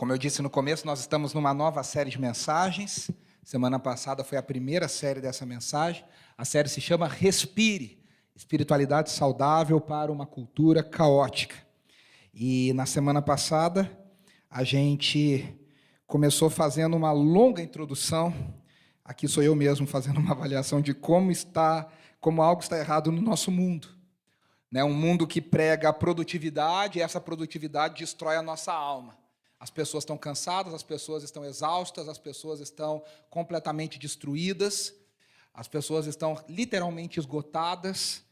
Como eu disse no começo, nós estamos numa nova série de mensagens. Semana passada foi a primeira série dessa mensagem. A série se chama Respire, Espiritualidade Saudável para uma Cultura Caótica. E na semana passada, a gente começou fazendo uma longa introdução. Aqui sou eu mesmo fazendo uma avaliação de como algo está errado no nosso mundo. Um mundo que prega a produtividade, e essa produtividade destrói a nossa alma. As pessoas estão cansadas, as pessoas estão exaustas, as pessoas estão completamente destruídas, as pessoas estão literalmente esgotadas.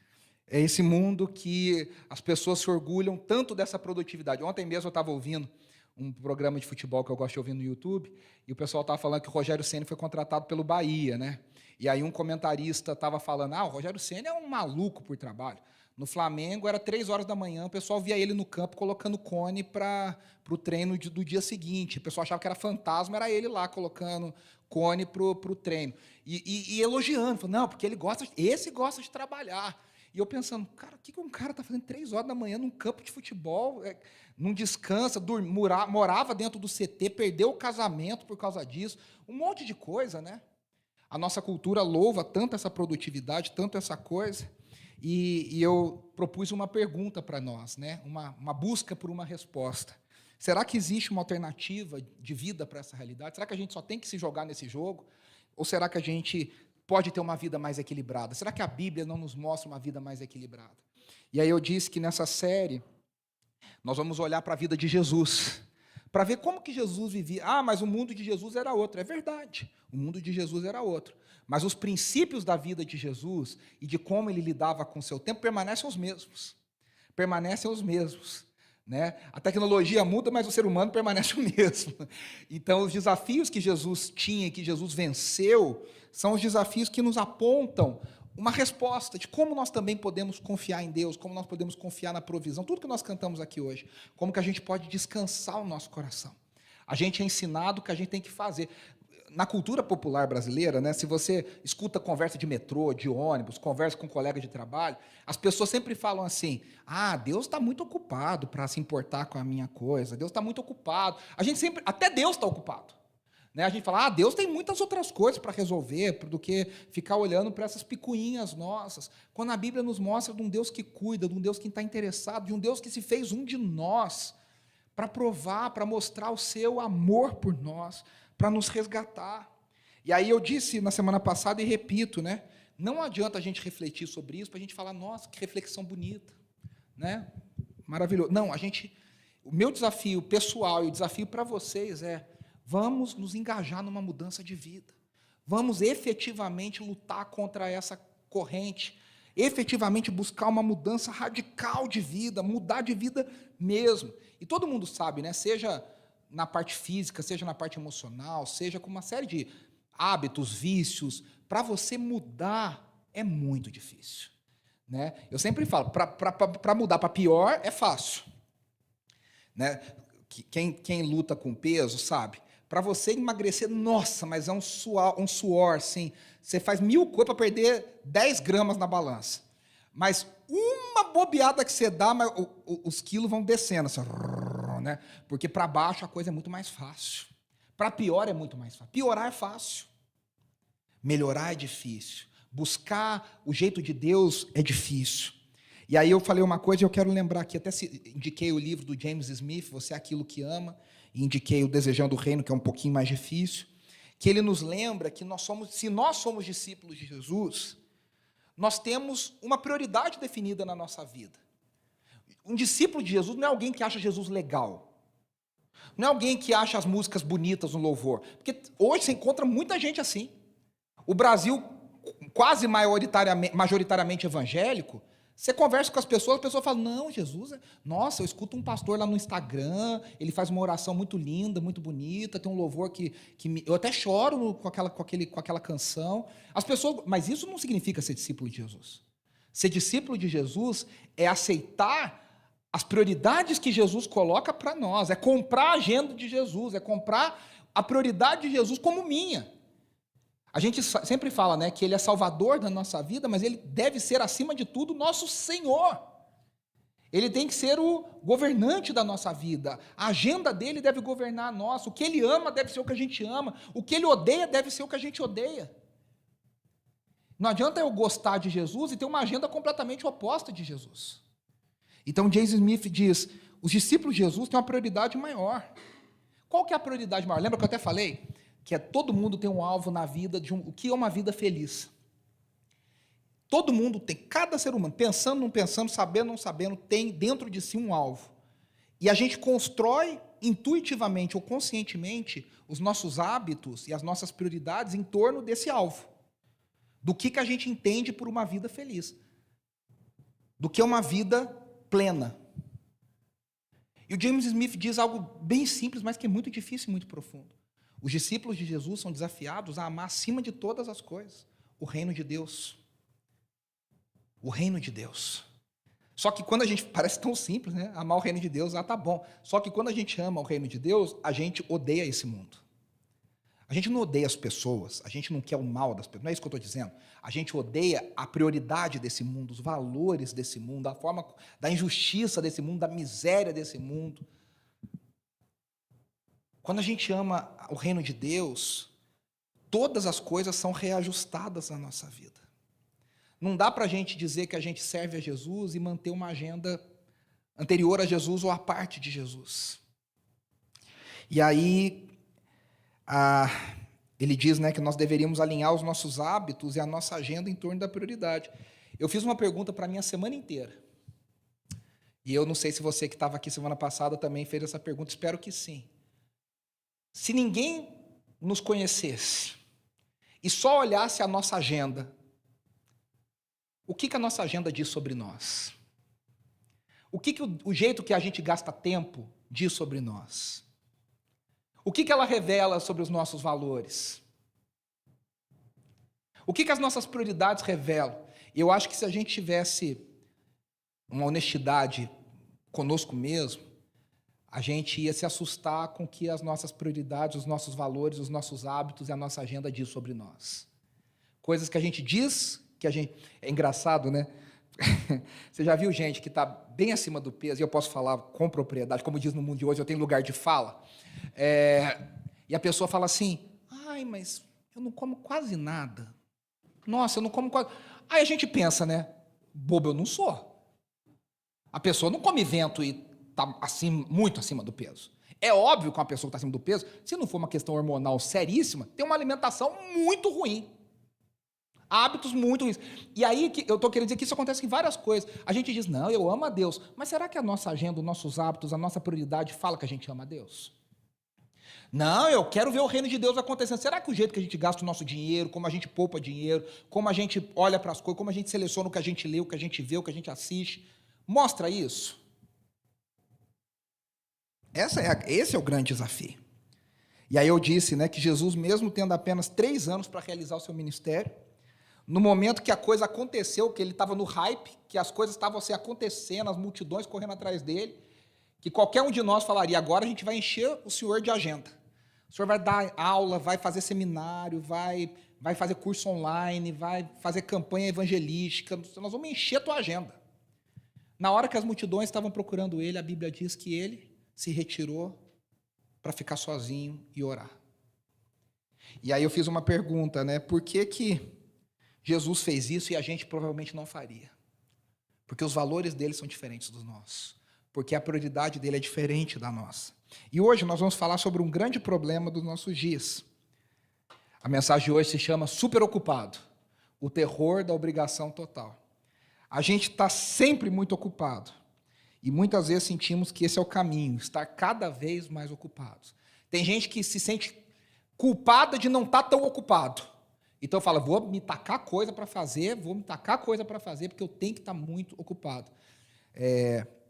É esse mundo que as pessoas se orgulham tanto dessa produtividade. Ontem mesmo eu estava ouvindo um programa de futebol que eu gosto de ouvir no YouTube, e o pessoal estava falando que o Rogério Ceni foi contratado pelo Bahia, né? E aí um comentarista estava falando, o Rogério Ceni é um maluco por trabalho. No Flamengo, era 3 horas da manhã, o pessoal via ele no campo colocando cone para o treino do dia seguinte. O pessoal achava que era fantasma, era ele lá colocando cone para o treino. E elogiando, falando, não, porque esse gosta de trabalhar. E eu pensando, cara, o que um cara está fazendo 3 horas da manhã num campo de futebol, não descansa, morava dentro do CT, perdeu o casamento por causa disso, um monte de coisa, né? A nossa cultura louva tanto essa produtividade, tanto essa coisa. E eu propus uma pergunta para nós, né? Uma busca por uma resposta. Será que existe uma alternativa de vida para essa realidade? Será que a gente só tem que se jogar nesse jogo? Ou será que a gente pode ter uma vida mais equilibrada? Será que a Bíblia não nos mostra uma vida mais equilibrada? E aí eu disse que nessa série nós vamos olhar para a vida de Jesus, para ver como que Jesus vivia. Mas o mundo de Jesus era outro. É verdade, o mundo de Jesus era outro. Mas os princípios da vida de Jesus e de como ele lidava com o seu tempo permanecem os mesmos. Permanecem os mesmos. Né? A tecnologia muda, mas o ser humano permanece o mesmo. Então, os desafios que Jesus tinha e que Jesus venceu são os desafios que nos apontam uma resposta de como nós também podemos confiar em Deus, como nós podemos confiar na provisão, tudo que nós cantamos aqui hoje, como que a gente pode descansar o nosso coração. A gente é ensinado o que a gente tem que fazer. Na cultura popular brasileira, né, se você escuta conversa de metrô, de ônibus, conversa com um colega de trabalho, as pessoas sempre falam assim, Deus está muito ocupado para se importar com a minha coisa, Deus está muito ocupado. Até Deus está ocupado. Né? A gente fala, Deus tem muitas outras coisas para resolver do que ficar olhando para essas picuinhas nossas. Quando a Bíblia nos mostra de um Deus que cuida, de um Deus que está interessado, de um Deus que se fez um de nós, para provar, para mostrar o seu amor por nós, para nos resgatar. E aí eu disse na semana passada e repito, né? Não adianta a gente refletir sobre isso para a gente falar, nossa, que reflexão bonita, né? Maravilhoso. Não, o meu desafio pessoal e o desafio para vocês vamos nos engajar numa mudança de vida. Vamos efetivamente lutar contra essa corrente, efetivamente buscar uma mudança radical de vida, mudar de vida mesmo. E todo mundo sabe, né? Seja na parte física, seja na parte emocional, seja com uma série de hábitos, vícios, para você mudar é muito difícil. Né? Eu sempre falo, para mudar para pior é fácil. Né? Quem luta com peso sabe. Para você emagrecer, nossa, mas é um suor, assim. Você faz 1000 coisas para perder 10 gramas na balança. Mas uma bobeada que você dá, os quilos vão descendo, assim, né? Porque para baixo a coisa é muito mais fácil. Para pior é muito mais fácil. Piorar é fácil. Melhorar é difícil. Buscar o jeito de Deus é difícil. E aí eu falei uma coisa e eu quero lembrar aqui, até indiquei o livro do James Smith, Você é Aquilo que Ama, e indiquei o Desejando o Reino, que é um pouquinho mais difícil, que ele nos lembra que se nós somos discípulos de Jesus, nós temos uma prioridade definida na nossa vida. Um discípulo de Jesus não é alguém que acha Jesus legal. Não é alguém que acha as músicas bonitas no louvor. Porque hoje você encontra muita gente assim. O Brasil, quase majoritariamente evangélico, você conversa com as pessoas, a pessoa fala, não, Jesus, nossa, eu escuto um pastor lá no Instagram, ele faz uma oração muito linda, muito bonita, tem um louvor eu até choro com aquela canção. As pessoas, mas isso não significa ser discípulo de Jesus. Ser discípulo de Jesus é aceitar as prioridades que Jesus coloca para nós, é comprar a agenda de Jesus, é comprar a prioridade de Jesus como minha. A gente sempre fala, né, que ele é salvador da nossa vida, mas ele deve ser, acima de tudo, nosso Senhor. Ele tem que ser o governante da nossa vida. A agenda dele deve governar a nossa. O que ele ama deve ser o que a gente ama. O que ele odeia deve ser o que a gente odeia. Não adianta eu gostar de Jesus e ter uma agenda completamente oposta de Jesus. Então, James Smith diz, os discípulos de Jesus têm uma prioridade maior. Qual que é a prioridade maior? Lembra que eu até falei? Que todo mundo tem um alvo na vida de o que é uma vida feliz. Todo mundo tem, cada ser humano, pensando, não pensando, sabendo, não sabendo, tem dentro de si um alvo. E a gente constrói intuitivamente ou conscientemente os nossos hábitos e as nossas prioridades em torno desse alvo. Do que a gente entende por uma vida feliz. Do que é uma vida plena. E o James Smith diz algo bem simples, mas que é muito difícil e muito profundo. Os discípulos de Jesus são desafiados a amar acima de todas as coisas o reino de Deus. O reino de Deus. Só que quando a gente, parece tão simples, né? Amar o reino de Deus, tá bom. Só que quando a gente ama o reino de Deus, a gente odeia esse mundo. A gente não odeia as pessoas, a gente não quer o mal das pessoas, não é isso que eu estou dizendo. A gente odeia a prioridade desse mundo, os valores desse mundo, a forma da injustiça desse mundo, da miséria desse mundo. Quando a gente ama o reino de Deus, todas as coisas são reajustadas na nossa vida. Não dá para a gente dizer que a gente serve a Jesus e manter uma agenda anterior a Jesus ou à parte de Jesus. E aí, ele diz, né, que nós deveríamos alinhar os nossos hábitos e a nossa agenda em torno da prioridade. Eu fiz uma pergunta para mim a semana inteira. E eu não sei se você que estava aqui semana passada também fez essa pergunta, espero que sim. Se ninguém nos conhecesse e só olhasse a nossa agenda, o que a nossa agenda diz sobre nós? O que o jeito que a gente gasta tempo diz sobre nós? O que ela revela sobre os nossos valores? O que as nossas prioridades revelam? Eu acho que se a gente tivesse uma honestidade conosco mesmo, a gente ia se assustar com o que as nossas prioridades, os nossos valores, os nossos hábitos e a nossa agenda diz sobre nós. Coisas que a gente diz, que a gente... É engraçado, né? Você já viu gente que está bem acima do peso, e eu posso falar com propriedade, como diz no mundo de hoje, eu tenho lugar de fala, e a pessoa fala assim, ai, mas eu não como quase nada. Nossa, eu não como quase... Aí a gente pensa, né? Bobo eu não sou. A pessoa não come vento e está assim, muito acima do peso. É óbvio que uma pessoa que está acima do peso, se não for uma questão hormonal seríssima, tem uma alimentação muito ruim. Hábitos muito ruins. E aí, eu estou querendo dizer que isso acontece em várias coisas. A gente diz, não, eu amo a Deus. Mas será que a nossa agenda, os nossos hábitos, a nossa prioridade fala que a gente ama a Deus? Não, eu quero ver o reino de Deus acontecendo. Será que o jeito que a gente gasta o nosso dinheiro, como a gente poupa dinheiro, como a gente olha para as coisas, como a gente seleciona o que a gente lê, o que a gente vê, o que a gente assiste, mostra isso? Esse é o grande desafio. E aí eu disse, né, que Jesus, mesmo tendo apenas 3 anos para realizar o seu ministério, no momento que a coisa aconteceu, que ele estava no hype, que as coisas estavam assim, acontecendo, as multidões correndo atrás dele, que qualquer um de nós falaria, agora a gente vai encher o senhor de agenda. O senhor vai dar aula, vai fazer seminário, vai fazer curso online, vai fazer campanha evangelística, nós vamos encher a tua agenda. Na hora que as multidões estavam procurando ele, a Bíblia diz que ele se retirou para ficar sozinho e orar. E aí eu fiz uma pergunta, né? Por que Jesus fez isso e a gente provavelmente não faria? Porque os valores dele são diferentes dos nossos. Porque a prioridade dele é diferente da nossa. E hoje nós vamos falar sobre um grande problema dos nossos dias. A mensagem de hoje se chama Superocupado, o terror da obrigação total. A gente está sempre muito ocupado. E muitas vezes sentimos que esse é o caminho, estar cada vez mais ocupados. Tem gente que se sente culpada de não estar tão ocupado. Então fala, vou me tacar coisa para fazer, porque eu tenho que estar muito ocupado.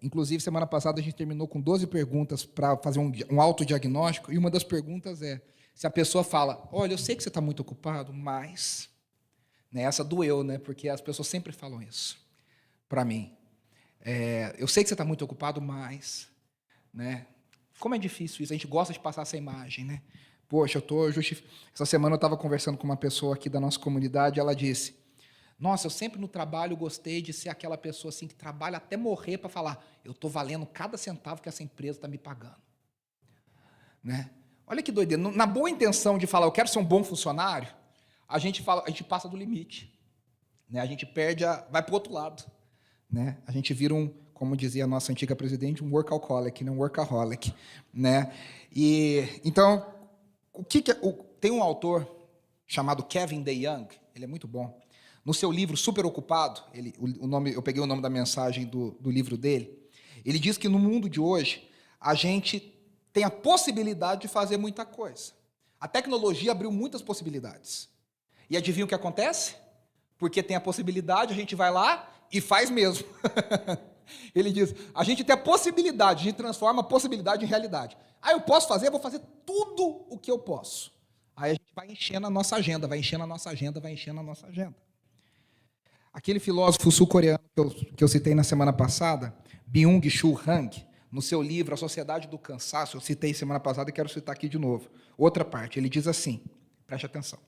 Inclusive, semana passada a gente terminou com 12 perguntas para fazer um autodiagnóstico, e uma das perguntas é, se a pessoa fala, olha, eu sei que você está muito ocupado, mas... Né, essa doeu, né? Porque as pessoas sempre falam isso para mim. Eu sei que você está muito ocupado, mas... Né, como é difícil isso, a gente gosta de passar essa imagem, né? Poxa, essa semana eu estava conversando com uma pessoa aqui da nossa comunidade, ela disse, Nossa, eu sempre no trabalho gostei de ser aquela pessoa assim que trabalha até morrer para falar, eu estou valendo cada centavo que essa empresa está me pagando. Né? Olha que doideira. Na boa intenção de falar, eu quero ser um bom funcionário, a gente passa do limite. Né? A gente vai para o outro lado. Né? A gente vira como dizia a nossa antiga presidente, um workaholic, né? Um workaholic. Né? Então, tem um autor chamado Kevin DeYoung, ele é muito bom. No seu livro Super Ocupado, eu peguei o nome da mensagem do livro dele, ele diz que no mundo de hoje, a gente tem a possibilidade de fazer muita coisa. A tecnologia abriu muitas possibilidades. E adivinha o que acontece? Porque tem a possibilidade, a gente vai lá e faz mesmo. Ele diz, a gente tem a possibilidade, a gente transforma a possibilidade em realidade. Eu posso fazer, eu vou fazer tudo o que eu posso. Aí a gente vai enchendo a nossa agenda, vai enchendo a nossa agenda, vai enchendo a nossa agenda. Aquele filósofo sul-coreano que eu citei na semana passada, Byung-Chul Han, no seu livro A Sociedade do Cansaço, eu citei semana passada e quero citar aqui de novo. Outra parte, ele diz assim, preste atenção.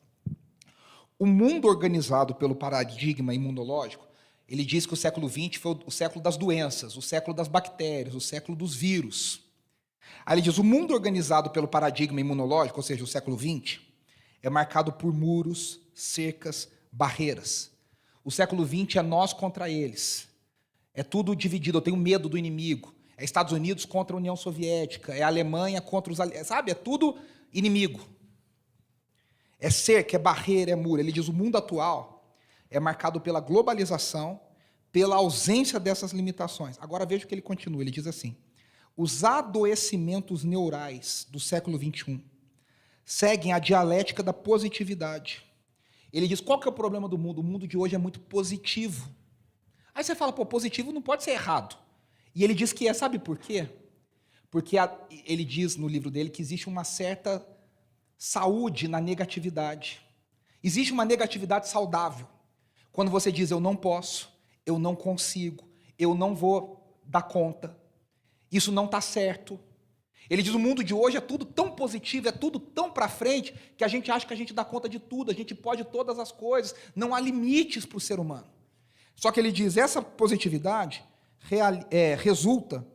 O mundo organizado pelo paradigma imunológico, ele diz que o século XX foi o século das doenças, o século das bactérias, o século dos vírus. Aí ele diz, o mundo organizado pelo paradigma imunológico, ou seja, o século XX, é marcado por muros, cercas, barreiras. O século XX é nós contra eles. É tudo dividido, eu tenho medo do inimigo. É Estados Unidos contra a União Soviética, é a Alemanha contra os aliados, sabe? É tudo inimigo. É cerca, é barreira, é muro. Ele diz, o mundo atual é marcado pela globalização, pela ausência dessas limitações. Agora veja o que ele continua, ele diz assim, os adoecimentos neurais do século XXI seguem a dialética da positividade. Ele diz, qual que é o problema do mundo? O mundo de hoje é muito positivo. Aí você fala, positivo não pode ser errado. E ele diz que é, sabe por quê? Porque ele diz no livro dele que existe uma certa saúde na negatividade. Existe uma negatividade saudável. Quando você diz, eu não posso, eu não consigo, eu não vou dar conta, isso não está certo. Ele diz, o mundo de hoje é tudo tão positivo, é tudo tão para frente, que a gente acha que a gente dá conta de tudo, a gente pode todas as coisas, não há limites para o ser humano. Só que ele diz, essa positividade resulta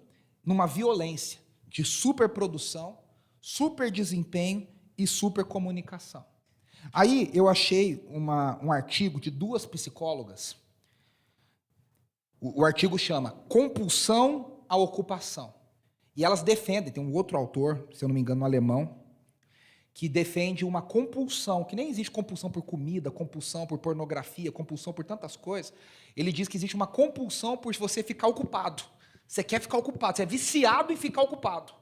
numa violência de superprodução, super desempenho e supercomunicação. Aí eu achei um artigo de duas psicólogas. O artigo chama Compulsão à Ocupação. E elas defendem, tem um outro autor, se eu não me engano, um alemão, que defende uma compulsão, que nem existe compulsão por comida, compulsão por pornografia, compulsão por tantas coisas. Ele diz que existe uma compulsão por você ficar ocupado. Você quer ficar ocupado, você é viciado em ficar ocupado.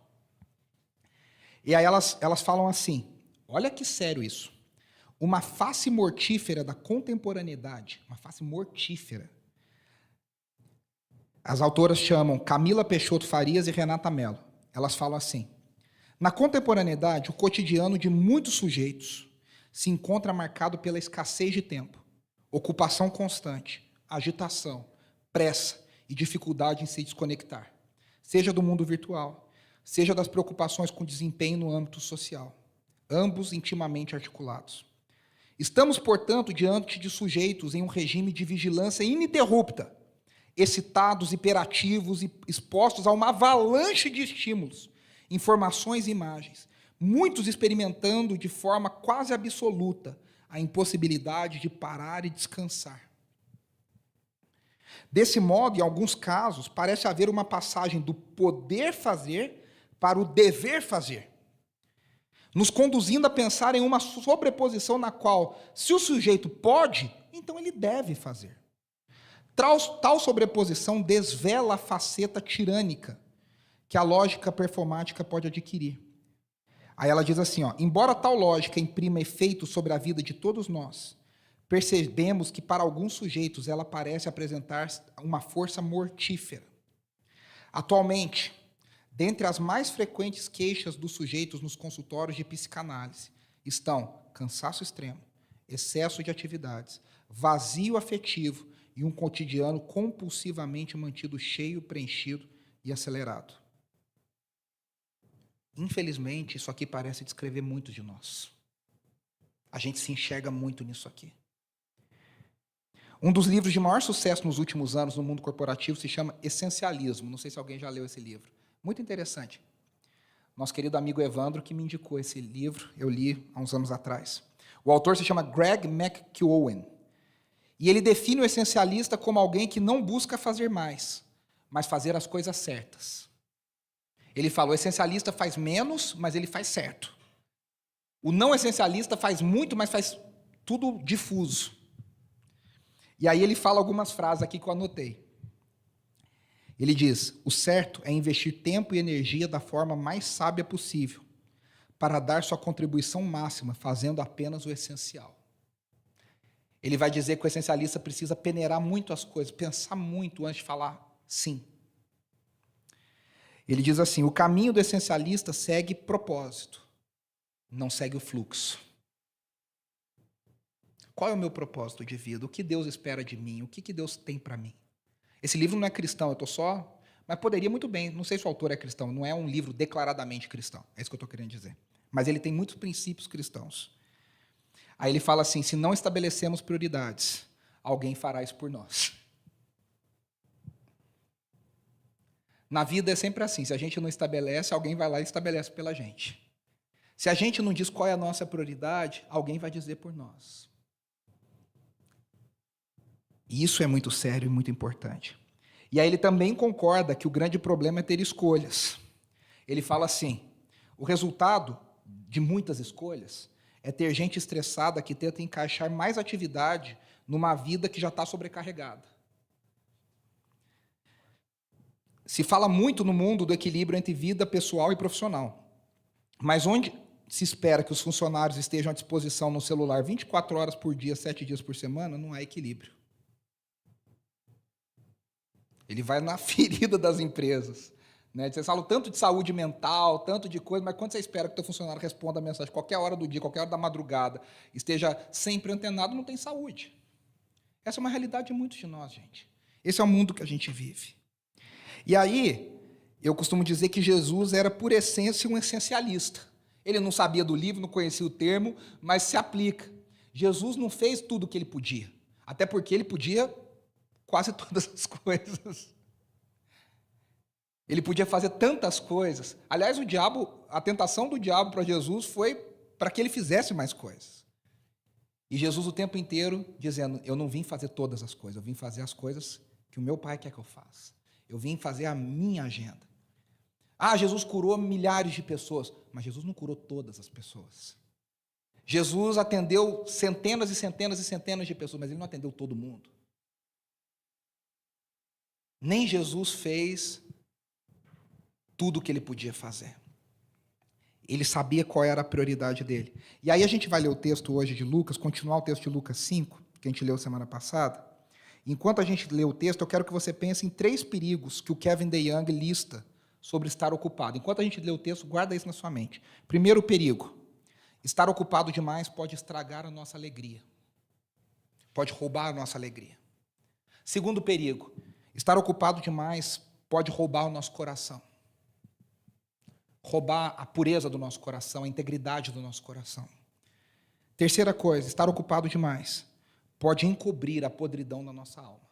E aí elas falam assim, olha que sério isso. Uma face mortífera da contemporaneidade, uma face mortífera. As autoras chamam Camila Peixoto Farias e Renata Mello. Elas falam assim, na contemporaneidade, o cotidiano de muitos sujeitos se encontra marcado pela escassez de tempo, ocupação constante, agitação, pressa e dificuldade em se desconectar, seja do mundo virtual, seja das preocupações com desempenho no âmbito social, ambos intimamente articulados. Estamos, portanto, diante de sujeitos em um regime de vigilância ininterrupta, excitados, hiperativos e expostos a uma avalanche de estímulos, informações e imagens, muitos experimentando de forma quase absoluta a impossibilidade de parar e descansar. Desse modo, em alguns casos, parece haver uma passagem do poder fazer para o dever fazer, nos conduzindo a pensar em uma sobreposição na qual, se o sujeito pode, então ele deve fazer. Tal sobreposição desvela a faceta tirânica que a lógica performática pode adquirir. Aí ela diz assim, embora tal lógica imprima efeito sobre a vida de todos nós, percebemos que para alguns sujeitos ela parece apresentar uma força mortífera. Atualmente, dentre as mais frequentes queixas dos sujeitos nos consultórios de psicanálise estão cansaço extremo, excesso de atividades, vazio afetivo e um cotidiano compulsivamente mantido cheio, preenchido e acelerado. Infelizmente, isso aqui parece descrever muito de nós. A gente se enxerga muito nisso aqui. Um dos livros de maior sucesso nos últimos anos no mundo corporativo se chama Essencialismo. Não sei se alguém já leu esse livro. Muito interessante. Nosso querido amigo Evandro que me indicou esse livro, eu li há uns anos atrás. O autor se chama Greg McKeown. E ele define o essencialista como alguém que não busca fazer mais, mas fazer as coisas certas. Ele fala, o essencialista faz menos, mas ele faz certo. O não essencialista faz muito, mas faz tudo difuso. E aí ele fala algumas frases aqui que eu anotei. Ele diz, o certo é investir tempo e energia da forma mais sábia possível, para dar sua contribuição máxima, fazendo apenas o essencial. Ele vai dizer que o essencialista precisa peneirar muito as coisas, pensar muito antes de falar sim. Ele diz assim, o caminho do essencialista segue propósito, não segue o fluxo. Qual é o meu propósito de vida? O que Deus espera de mim? O que Deus tem para mim? Esse livro não é cristão, eu estou só... Mas poderia muito bem, não sei se o autor é cristão, não é um livro declaradamente cristão, é isso que eu estou querendo dizer. Mas ele tem muitos princípios cristãos. Aí ele fala assim, se não estabelecemos prioridades, alguém fará isso por nós. Na vida é sempre assim, se a gente não estabelece, alguém vai lá e estabelece pela gente. Se a gente não diz qual é a nossa prioridade, alguém vai dizer por nós. E isso é muito sério e muito importante. E aí ele também concorda que o grande problema é ter escolhas. Ele fala assim, o resultado de muitas escolhas é ter gente estressada que tenta encaixar mais atividade numa vida que já está sobrecarregada. Se fala muito no mundo do equilíbrio entre vida pessoal e profissional. Mas onde se espera que os funcionários estejam à disposição no celular 24 horas por dia, 7 dias por semana, não há equilíbrio. Ele vai na ferida das empresas. Né? Vocês falam tanto de saúde mental, tanto de coisa, mas quando você espera que o teu funcionário responda a mensagem qualquer hora do dia, qualquer hora da madrugada, esteja sempre antenado, não tem saúde. Essa é uma realidade de muitos de nós, gente. Esse é o mundo que a gente vive. E aí, eu costumo dizer que Jesus era, por essência, um essencialista. Ele não sabia do livro, não conhecia o termo, mas se aplica. Jesus não fez tudo o que ele podia, até porque ele podia quase todas as coisas. Ele podia fazer tantas coisas. Aliás, a tentação do diabo para Jesus foi para que ele fizesse mais coisas. E Jesus o tempo inteiro dizendo, eu não vim fazer todas as coisas, eu vim fazer as coisas que o meu Pai quer que eu faça. Eu vim fazer a minha agenda. Ah, Jesus curou milhares de pessoas, mas Jesus não curou todas as pessoas. Jesus atendeu centenas e centenas e centenas de pessoas, mas ele não atendeu todo mundo. Nem Jesus fez tudo o que ele podia fazer. Ele sabia qual era a prioridade dele. E aí a gente vai ler o texto hoje de Lucas, continuar o texto de Lucas 5, que a gente leu semana passada. Enquanto a gente lê o texto, eu quero que você pense em 3 perigos que o Kevin DeYoung lista sobre estar ocupado. Enquanto a gente lê o texto, guarda isso na sua mente. Primeiro perigo, estar ocupado demais pode estragar a nossa alegria. Pode roubar a nossa alegria. Segundo perigo, estar ocupado demais pode roubar o nosso coração. Roubar a pureza do nosso coração, a integridade do nosso coração. Terceira coisa, estar ocupado demais pode encobrir a podridão da nossa alma.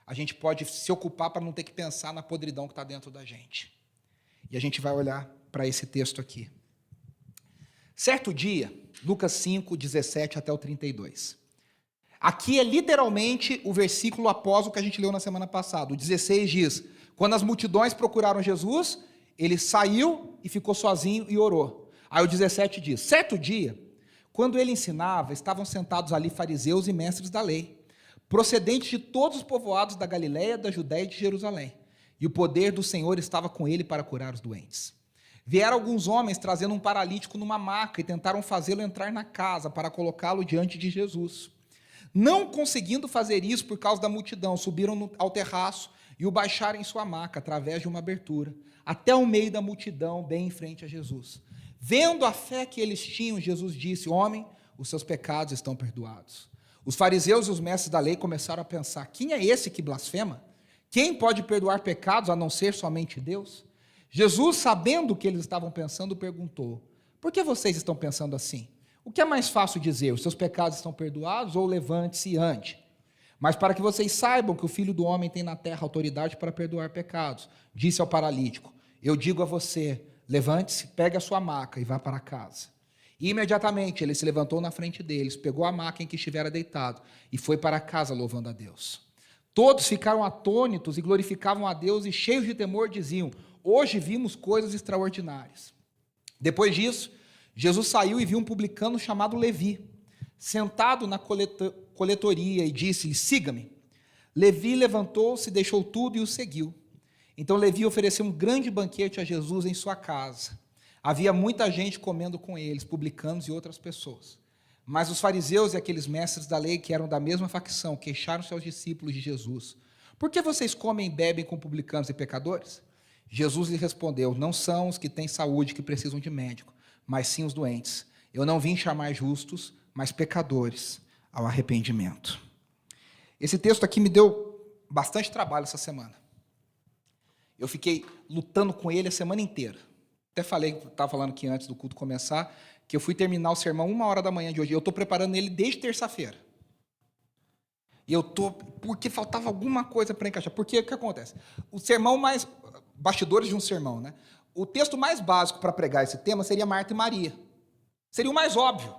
A gente pode se ocupar para não ter que pensar na podridão que está dentro da gente. E a gente vai olhar para esse texto aqui. Certo dia, Lucas 5, 17 até o 32. Aqui é literalmente o versículo após o que a gente leu na semana passada. O 16 diz, quando as multidões procuraram Jesus, ele saiu e ficou sozinho e orou. Aí o 17 diz, certo dia, quando ele ensinava, estavam sentados ali fariseus e mestres da lei, procedentes de todos os povoados da Galiléia, da Judéia e de Jerusalém. E o poder do Senhor estava com ele para curar os doentes. Vieram alguns homens trazendo um paralítico numa maca e tentaram fazê-lo entrar na casa para colocá-lo diante de Jesus. Não conseguindo fazer isso por causa da multidão, subiram ao terraço e o baixaram em sua maca, através de uma abertura, até o meio da multidão, bem em frente a Jesus. Vendo a fé que eles tinham, Jesus disse, homem, os seus pecados estão perdoados. Os fariseus e os mestres da lei começaram a pensar, quem é esse que blasfema? Quem pode perdoar pecados a não ser somente Deus? Jesus, sabendo o que eles estavam pensando, perguntou, por que vocês estão pensando assim? O que é mais fácil dizer, os seus pecados estão perdoados ou levante-se e ande? Mas para que vocês saibam que o Filho do Homem tem na terra autoridade para perdoar pecados, disse ao paralítico: eu digo a você, levante-se, pegue a sua maca e vá para casa. E imediatamente ele se levantou na frente deles, pegou a maca em que estivera deitado e foi para casa louvando a Deus. Todos ficaram atônitos e glorificavam a Deus e cheios de temor diziam: hoje vimos coisas extraordinárias. Depois disso, Jesus saiu e viu um publicano chamado Levi, sentado na coletoria, e disse-lhe: siga-me. Levi levantou-se, deixou tudo e o seguiu. Então Levi ofereceu um grande banquete a Jesus em sua casa. Havia muita gente comendo com eles, publicanos e outras pessoas. Mas os fariseus e aqueles mestres da lei, que eram da mesma facção, queixaram-se aos discípulos de Jesus: por que vocês comem e bebem com publicanos e pecadores? Jesus lhe respondeu: não são os que têm saúde que precisam de médico, mas sim os doentes. Eu não vim chamar justos, mas pecadores ao arrependimento. Esse texto aqui me deu bastante trabalho essa semana. Eu fiquei lutando com ele a semana inteira. Até estava falando aqui antes do culto começar, que eu fui terminar o sermão 1h da manhã de hoje. Eu estou preparando ele desde terça-feira. E porque faltava alguma coisa para encaixar. Porque o que acontece? O sermão mais... Bastidores de um sermão, né? O texto mais básico para pregar esse tema seria Marta e Maria. Seria o mais óbvio.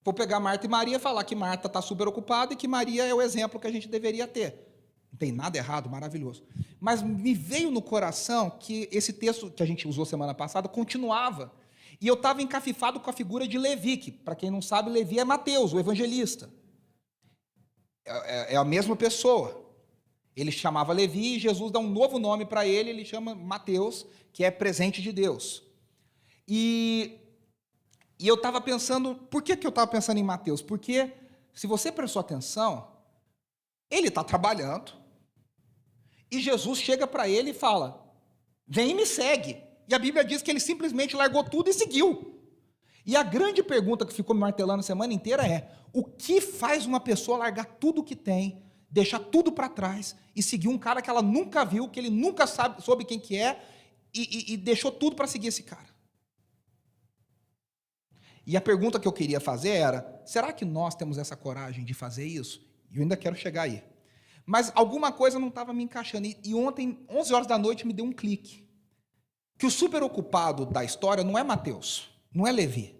Vou pegar Marta e Maria e falar que Marta está super ocupada e que Maria é o exemplo que a gente deveria ter. Não tem nada errado, maravilhoso. Mas me veio no coração que esse texto que a gente usou semana passada continuava. E eu estava encafifado com a figura de Levi, que, para quem não sabe, Levi é Mateus, o evangelista. É a mesma pessoa. Ele chamava Levi e Jesus dá um novo nome para ele chama Mateus, que é presente de Deus. E eu estava pensando, por que eu estava pensando em Mateus? Porque, se você prestou atenção, ele está trabalhando, e Jesus chega para ele e fala: vem e me segue. E a Bíblia diz que ele simplesmente largou tudo e seguiu. E a grande pergunta que ficou me martelando a semana inteira é: o que faz uma pessoa largar tudo que tem, deixar tudo para trás e seguir um cara que ela nunca viu, que ele nunca soube quem que é, e deixou tudo para seguir esse cara? E a pergunta que eu queria fazer era: será que nós temos essa coragem de fazer isso? E eu ainda quero chegar aí. Mas alguma coisa não estava me encaixando. E ontem, 11 horas da noite, me deu um clique. Que o super ocupado da história não é Mateus, não é Levi.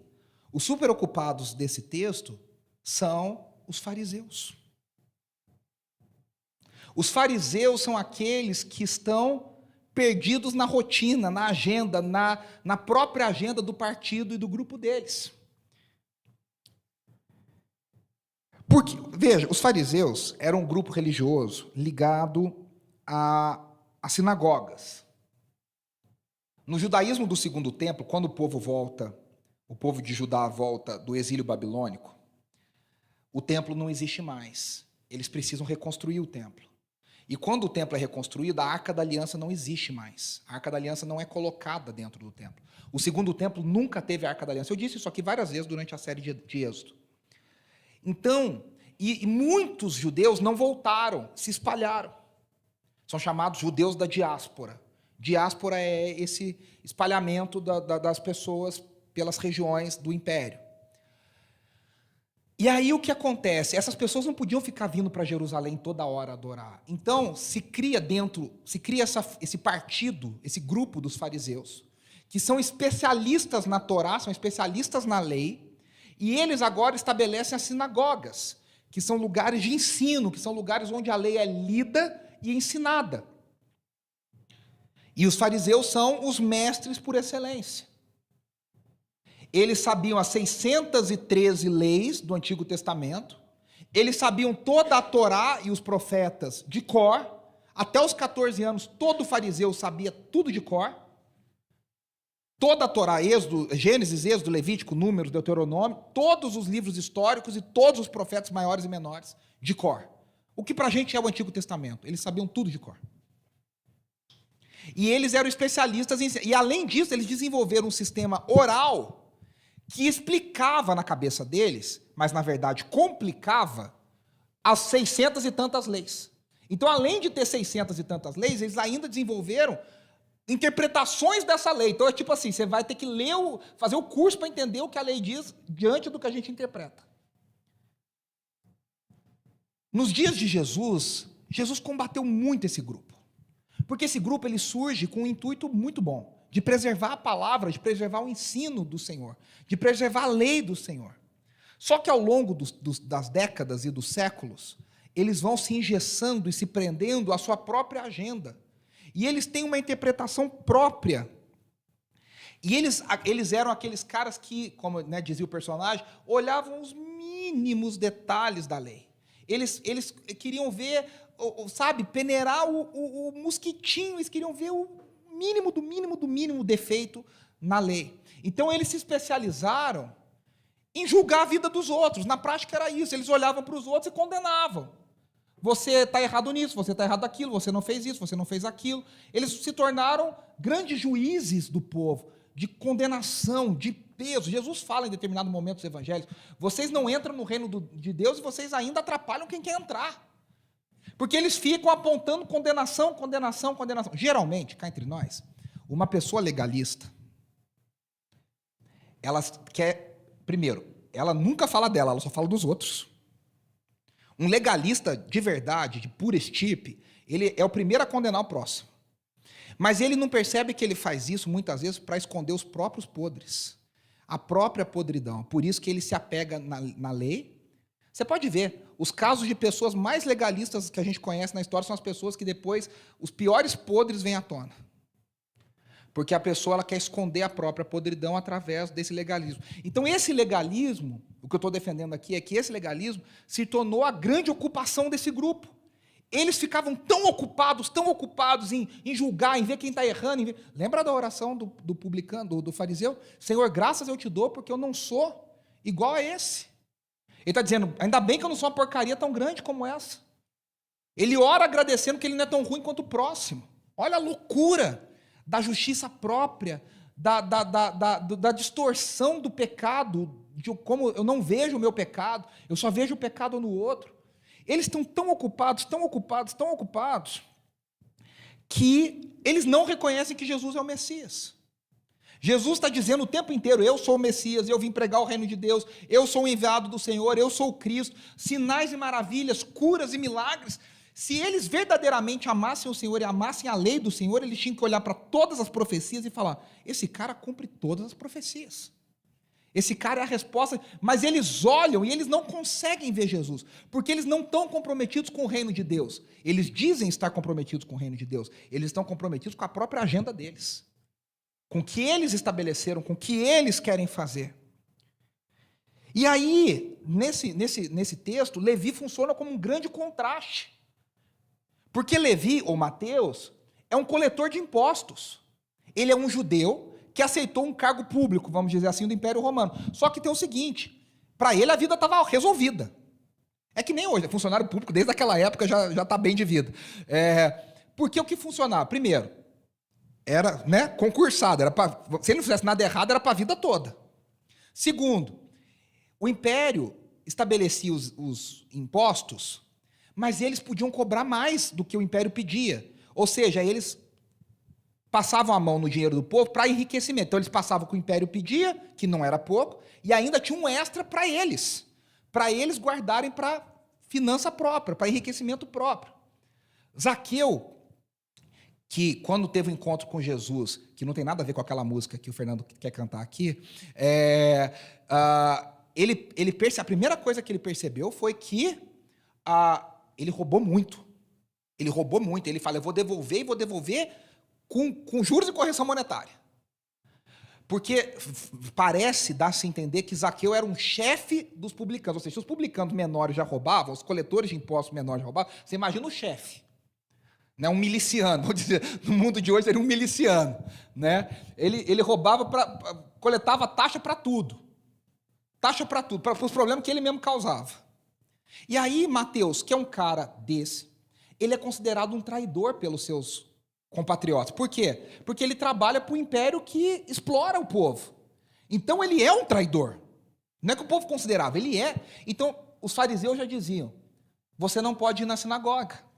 Os super ocupados desse texto são os fariseus. Os fariseus são aqueles que estão perdidos na rotina, na agenda, na própria agenda do partido e do grupo deles. Porque, veja, os fariseus eram um grupo religioso ligado às sinagogas. No judaísmo do Segundo Templo, quando o povo de Judá volta do exílio babilônico, o templo não existe mais. Eles precisam reconstruir o templo. E quando o templo é reconstruído, a Arca da Aliança não existe mais. A Arca da Aliança não é colocada dentro do templo. O Segundo Templo nunca teve a Arca da Aliança. Eu disse isso aqui várias vezes durante a série de Êxodo. Então, e muitos judeus não voltaram, se espalharam. São chamados judeus da diáspora. Diáspora é esse espalhamento das pessoas pelas regiões do império. E aí o que acontece? Essas pessoas não podiam ficar vindo para Jerusalém toda hora adorar. Então, se cria esse partido, esse grupo dos fariseus, que são especialistas na Torá, são especialistas na lei, e eles agora estabelecem as sinagogas, que são lugares de ensino, que são lugares onde a lei é lida e ensinada. E os fariseus são os mestres por excelência. Eles sabiam as 613 leis do Antigo Testamento, eles sabiam toda a Torá e os profetas de cor. Até os 14 anos, todo fariseu sabia tudo de cor. Toda a Torá, Gênesis, Êxodo, Levítico, Números, Deuteronômio, todos os livros históricos e todos os profetas maiores e menores de cor. O que para a gente é o Antigo Testamento. Eles sabiam tudo de cor. E eles eram especialistas e além disso, eles desenvolveram um sistema oral que explicava na cabeça deles, mas na verdade complicava, as 600 e tantas leis. Então, além de ter 600 e tantas leis, eles ainda desenvolveram interpretações dessa lei. Então, é tipo assim, você vai ter que fazer o curso para entender o que a lei diz diante do que a gente interpreta. Nos dias de Jesus, Jesus combateu muito esse grupo. Porque esse grupo ele surge com um intuito muito bom, de preservar a palavra, de preservar o ensino do Senhor, de preservar a lei do Senhor. Só que ao longo das décadas e dos séculos, eles vão se engessando e se prendendo à sua própria agenda. E eles têm uma interpretação própria. E eles eram aqueles caras que, como dizia o personagem, olhavam os mínimos detalhes da lei. Eles queriam ver, sabe, peneirar o mosquitinho, eles queriam ver o mínimo do mínimo do mínimo defeito na lei. Então eles se especializaram em julgar a vida dos outros. Na prática era isso, eles olhavam para os outros e condenavam. Você está errado nisso, você está errado naquilo, você não fez isso, você não fez aquilo. Eles se tornaram grandes juízes do povo, de condenação, de peso. Jesus fala em determinado momento dos evangelhos, vocês não entram no reino de Deus e vocês ainda atrapalham quem quer entrar. Porque eles ficam apontando condenação, condenação, condenação. Geralmente, cá entre nós, uma pessoa legalista, ela quer, primeiro, ela nunca fala dela, ela só fala dos outros. Um legalista de verdade, de pura estirpe, ele é o primeiro a condenar o próximo. Mas ele não percebe que ele faz isso, muitas vezes, para esconder os próprios podres. A própria podridão. Por isso que ele se apega na lei. Você pode ver, os casos de pessoas mais legalistas que a gente conhece na história são as pessoas que depois, os piores podres vêm à tona. Porque a pessoa ela quer esconder a própria podridão através desse legalismo. Então, esse legalismo, o que eu estou defendendo aqui é que esse legalismo se tornou a grande ocupação desse grupo. Eles ficavam tão ocupados em julgar, em ver quem está errando. Lembra da oração do publicano, do fariseu? Senhor, graças eu te dou porque eu não sou igual a esse. Ele está dizendo, ainda bem que eu não sou uma porcaria tão grande como essa. Ele ora agradecendo que ele não é tão ruim quanto o próximo. Olha a loucura da justiça própria, da distorção do pecado, de como eu não vejo o meu pecado, eu só vejo o pecado no outro. Eles estão tão ocupados, que eles não reconhecem que Jesus é o Messias. Jesus está dizendo o tempo inteiro, eu sou o Messias, eu vim pregar o reino de Deus, eu sou o enviado do Senhor, eu sou o Cristo, sinais e maravilhas, curas e milagres. Se eles verdadeiramente amassem o Senhor e amassem a lei do Senhor, eles tinham que olhar para todas as profecias e falar, esse cara cumpre todas as profecias. Esse cara é a resposta, mas eles olham e eles não conseguem ver Jesus, porque eles não estão comprometidos com o reino de Deus. Eles dizem estar comprometidos com o reino de Deus, eles estão comprometidos com a própria agenda deles, com o que eles estabeleceram, com o que eles querem fazer. E aí, nesse texto, Levi funciona como um grande contraste, porque Levi, ou Mateus, é um coletor de impostos. Ele é um judeu que aceitou um cargo público, vamos dizer assim, do Império Romano. Só que tem o seguinte, para ele a vida estava resolvida. É que nem hoje, funcionário público desde aquela época já está bem de vida. Porque o que funcionava? Primeiro, era concursado, se ele não fizesse nada errado, era para a vida toda. Segundo, o Império estabelecia os impostos, mas eles podiam cobrar mais do que o Império pedia. Ou seja, eles passavam a mão no dinheiro do povo para enriquecimento. Então, eles passavam o que o Império pedia, que não era pouco, e ainda tinha um extra para eles guardarem para finança própria, para enriquecimento próprio. Zaqueu, que quando teve um encontro com Jesus, que não tem nada a ver com aquela música que o Fernando quer cantar aqui, a primeira coisa que ele percebeu foi que ele roubou muito. Ele roubou muito. Ele fala, eu vou devolver com juros e correção monetária. Porque parece dar-se a entender que Zaqueu era um chefe dos publicanos. Ou seja, se os publicanos menores já roubavam, os coletores de impostos menores já roubavam, você imagina o chefe. Um miliciano, vou dizer, no mundo de hoje seria um miliciano. Ele roubava, coletava taxa para tudo. Taxa para tudo, para os problemas que ele mesmo causava. E aí, Mateus, que é um cara desse, ele é considerado um traidor pelos seus compatriotas. Por quê? Porque ele trabalha para o império que explora o povo. Então, ele é um traidor. Não é que o povo considerava, ele é. Então, os fariseus já diziam, você não pode ir na sinagoga.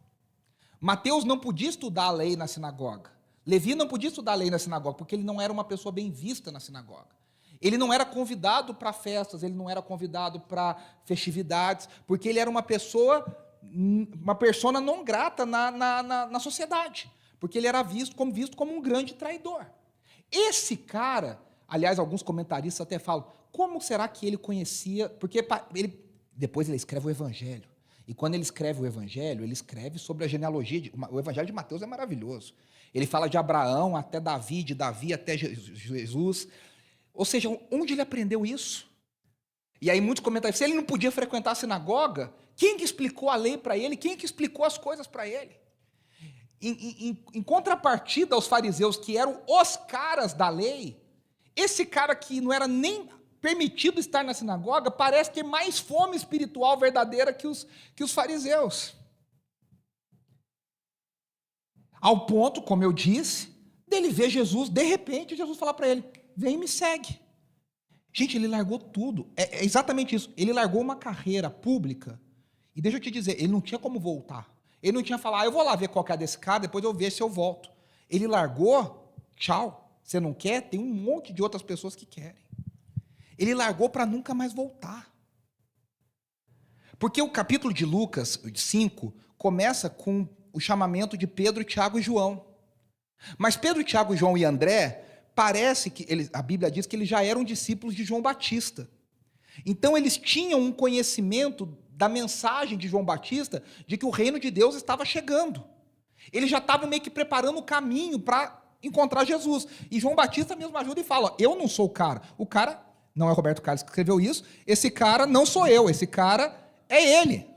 Mateus não podia estudar a lei na sinagoga. Levi não podia estudar a lei na sinagoga, porque ele não era uma pessoa bem vista na sinagoga. Ele não era convidado para festas, ele não era convidado para festividades, porque ele era uma pessoa uma persona não grata na sociedade, porque ele era visto como um grande traidor. Esse cara, aliás, alguns comentaristas até falam, como será que ele conhecia? Porque depois ele escreve o Evangelho. E quando ele escreve o Evangelho, ele escreve sobre a genealogia. O Evangelho de Mateus é maravilhoso. Ele fala de Abraão até Davi, de Davi até Jesus. Ou seja, onde ele aprendeu isso? E aí muitos comentários, se ele não podia frequentar a sinagoga, quem que explicou a lei para ele? Quem que explicou as coisas para ele? Em contrapartida aos fariseus, que eram os caras da lei, esse cara que não era nem permitido estar na sinagoga, parece ter mais fome espiritual verdadeira que os fariseus. Ao ponto, como eu disse, dele ver Jesus, de repente, Jesus falar para ele, vem e me segue. Gente, ele largou tudo. É exatamente isso. Ele largou uma carreira pública. E deixa eu te dizer, ele não tinha como voltar. Ele não tinha falado, eu vou lá ver qual que é desse cara, depois eu vejo se eu volto. Ele largou, tchau. Você não quer? Tem um monte de outras pessoas que querem. Ele largou para nunca mais voltar. Porque o capítulo de Lucas 5 começa com o chamamento de Pedro, Tiago e João. Mas Pedro, Tiago, João e André, parece que a Bíblia diz que eles já eram discípulos de João Batista. Então eles tinham um conhecimento da mensagem de João Batista de que o reino de Deus estava chegando. Eles já estavam meio que preparando o caminho para encontrar Jesus. E João Batista mesmo ajuda e fala, eu não sou o cara. O cara, não é Roberto Carlos que escreveu isso, esse cara não sou eu, esse cara é ele.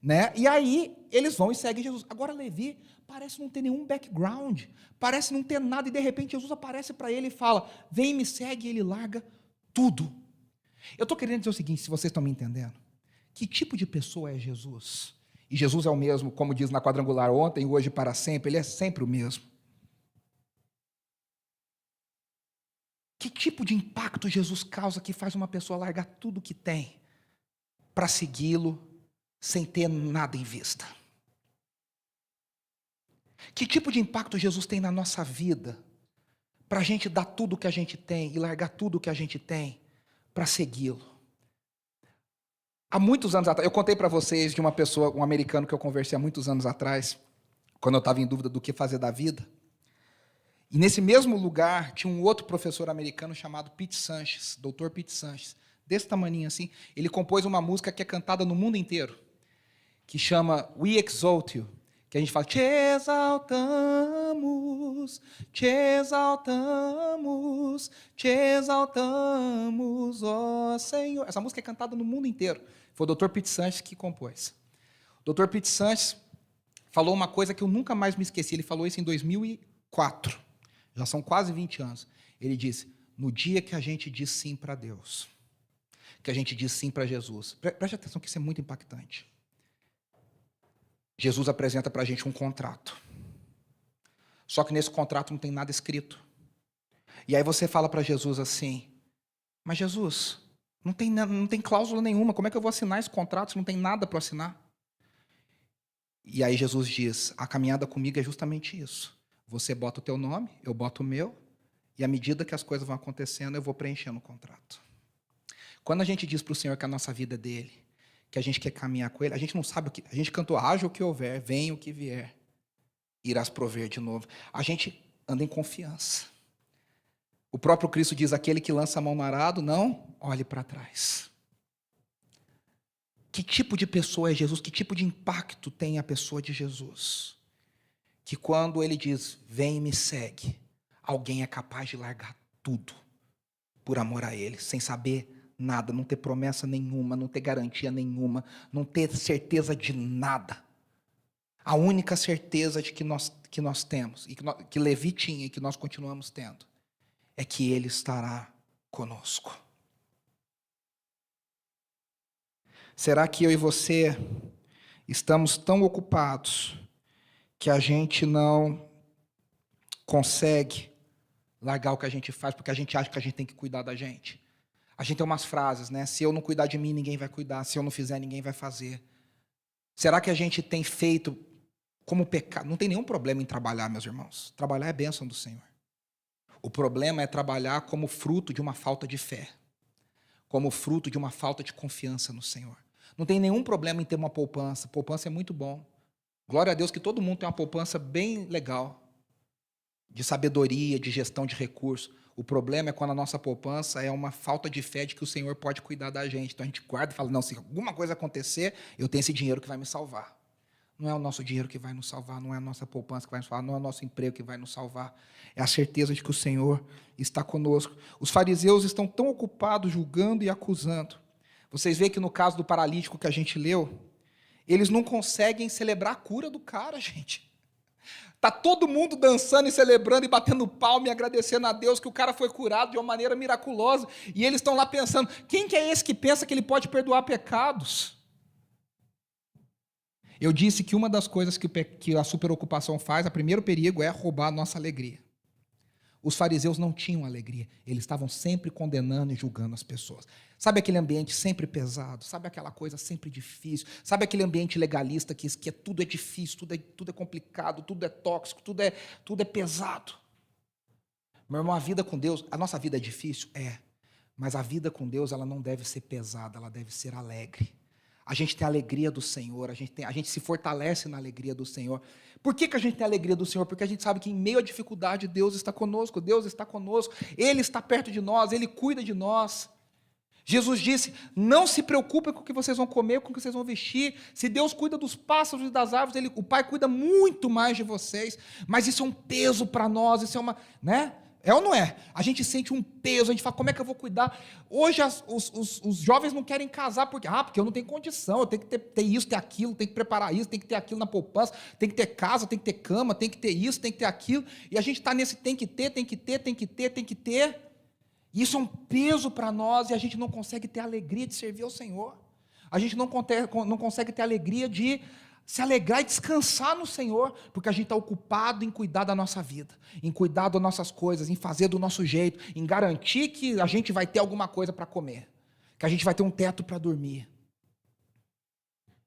Né? E aí eles vão e seguem Jesus. Agora Levi parece não ter nenhum background, parece não ter nada, e de repente Jesus aparece para ele e fala, vem, me segue, e ele larga tudo. Eu estou querendo dizer o seguinte, se vocês estão me entendendo, que tipo de pessoa é Jesus? E Jesus é o mesmo, como diz na quadrangular, ontem, hoje, para sempre, ele é sempre o mesmo. Que tipo de impacto Jesus causa que faz uma pessoa largar tudo que tem para segui-lo sem ter nada em vista? Que tipo de impacto Jesus tem na nossa vida para a gente dar tudo o que a gente tem e largar tudo o que a gente tem para segui-lo? Há muitos anos atrás, eu contei para vocês de uma pessoa, um americano que eu conversei há muitos anos atrás, quando eu estava em dúvida do que fazer da vida. E nesse mesmo lugar tinha um outro professor americano chamado Pete Sanches, Dr. Pete Sanches, desse tamaninho assim. Ele compôs uma música que é cantada no mundo inteiro, que chama We Exalt You, que a gente fala, te exaltamos, ó Senhor. Essa música é cantada no mundo inteiro. Foi o Dr. Pete Sanches que compôs. O Dr. Pete Sanches falou uma coisa que eu nunca mais me esqueci. Ele falou isso em 2004. Já são quase 20 anos. Ele disse, no dia que a gente diz sim para Deus, que a gente diz sim para Jesus, preste atenção que isso é muito impactante. Jesus apresenta para a gente um contrato. Só que nesse contrato não tem nada escrito. E aí você fala para Jesus assim, mas Jesus, não tem cláusula nenhuma, como é que eu vou assinar esse contrato se não tem nada para assinar? E aí Jesus diz, a caminhada comigo é justamente isso. Você bota o teu nome, eu boto o meu, e à medida que as coisas vão acontecendo, eu vou preenchendo o contrato. Quando a gente diz para o Senhor que a nossa vida é dele, que a gente quer caminhar com ele, a gente não sabe o que... A gente cantou, haja o que houver, venha o que vier, irás prover de novo. A gente anda em confiança. O próprio Cristo diz, aquele que lança a mão no arado, não olhe para trás. Que tipo de pessoa é Jesus? Que tipo de impacto tem a pessoa de Jesus? Que quando ele diz, vem e me segue, alguém é capaz de largar tudo por amor a ele, sem saber nada, não ter promessa nenhuma, não ter garantia nenhuma, não ter certeza de nada. A única certeza de que nós temos, e que Levi tinha e que nós continuamos tendo, é que ele estará conosco. Será que eu e você estamos tão ocupados que a gente não consegue largar o que a gente faz porque a gente acha que a gente tem que cuidar da gente? A gente tem umas frases, né? Se eu não cuidar de mim, ninguém vai cuidar. Se eu não fizer, ninguém vai fazer. Será que a gente tem feito como pecado? Não tem nenhum problema em trabalhar, meus irmãos. Trabalhar é bênção do Senhor. O problema é trabalhar como fruto de uma falta de fé, como fruto de uma falta de confiança no Senhor. Não tem nenhum problema em ter uma poupança. Poupança é muito bom. Glória a Deus que todo mundo tem uma poupança bem legal, de sabedoria, de gestão de recursos. O problema é quando a nossa poupança é uma falta de fé de que o Senhor pode cuidar da gente. Então a gente guarda e fala, não, se alguma coisa acontecer, eu tenho esse dinheiro que vai me salvar. Não é o nosso dinheiro que vai nos salvar, não é a nossa poupança que vai nos salvar, não é o nosso emprego que vai nos salvar. É a certeza de que o Senhor está conosco. Os fariseus estão tão ocupados julgando e acusando. Vocês veem que no caso do paralítico que a gente leu, eles não conseguem celebrar a cura do cara, gente. Está todo mundo dançando e celebrando e batendo palma e agradecendo a Deus que o cara foi curado de uma maneira miraculosa. E eles estão lá pensando, quem que é esse que pensa que ele pode perdoar pecados? Eu disse que uma das coisas que a superocupação faz, o primeiro perigo é roubar a nossa alegria. Os fariseus não tinham alegria, eles estavam sempre condenando e julgando as pessoas. Sabe aquele ambiente sempre pesado? Sabe aquela coisa sempre difícil? Sabe aquele ambiente legalista que tudo é difícil, tudo é complicado, tudo é tóxico, tudo é pesado? Meu irmão, a vida com Deus, a nossa vida é difícil? É. Mas a vida com Deus, ela não deve ser pesada, ela deve ser alegre. A gente tem a alegria do Senhor, a gente se fortalece na alegria do Senhor. Por que a gente tem a alegria do Senhor? Porque a gente sabe que em meio à dificuldade, Deus está conosco, Ele está perto de nós, Ele cuida de nós. Jesus disse, não se preocupem com o que vocês vão comer, com o que vocês vão vestir. Se Deus cuida dos pássaros e das árvores, o Pai cuida muito mais de vocês. Mas isso é um peso para nós, isso é uma... né? É ou não é? A gente sente um peso, a gente fala, como é que eu vou cuidar? Hoje os jovens não querem casar, porque eu não tenho condição, eu tenho que ter isso, ter aquilo, tenho que preparar isso, tenho que ter aquilo na poupança, tem que ter casa, tem que ter cama, tem que ter isso, tem que ter aquilo. E a gente está nesse tem que ter. E isso é um peso para nós e a gente não consegue ter a alegria de servir ao Senhor. A gente não consegue ter a alegria de se alegrar e descansar no Senhor, porque a gente está ocupado em cuidar da nossa vida, em cuidar das nossas coisas, em fazer do nosso jeito, em garantir que a gente vai ter alguma coisa para comer, que a gente vai ter um teto para dormir.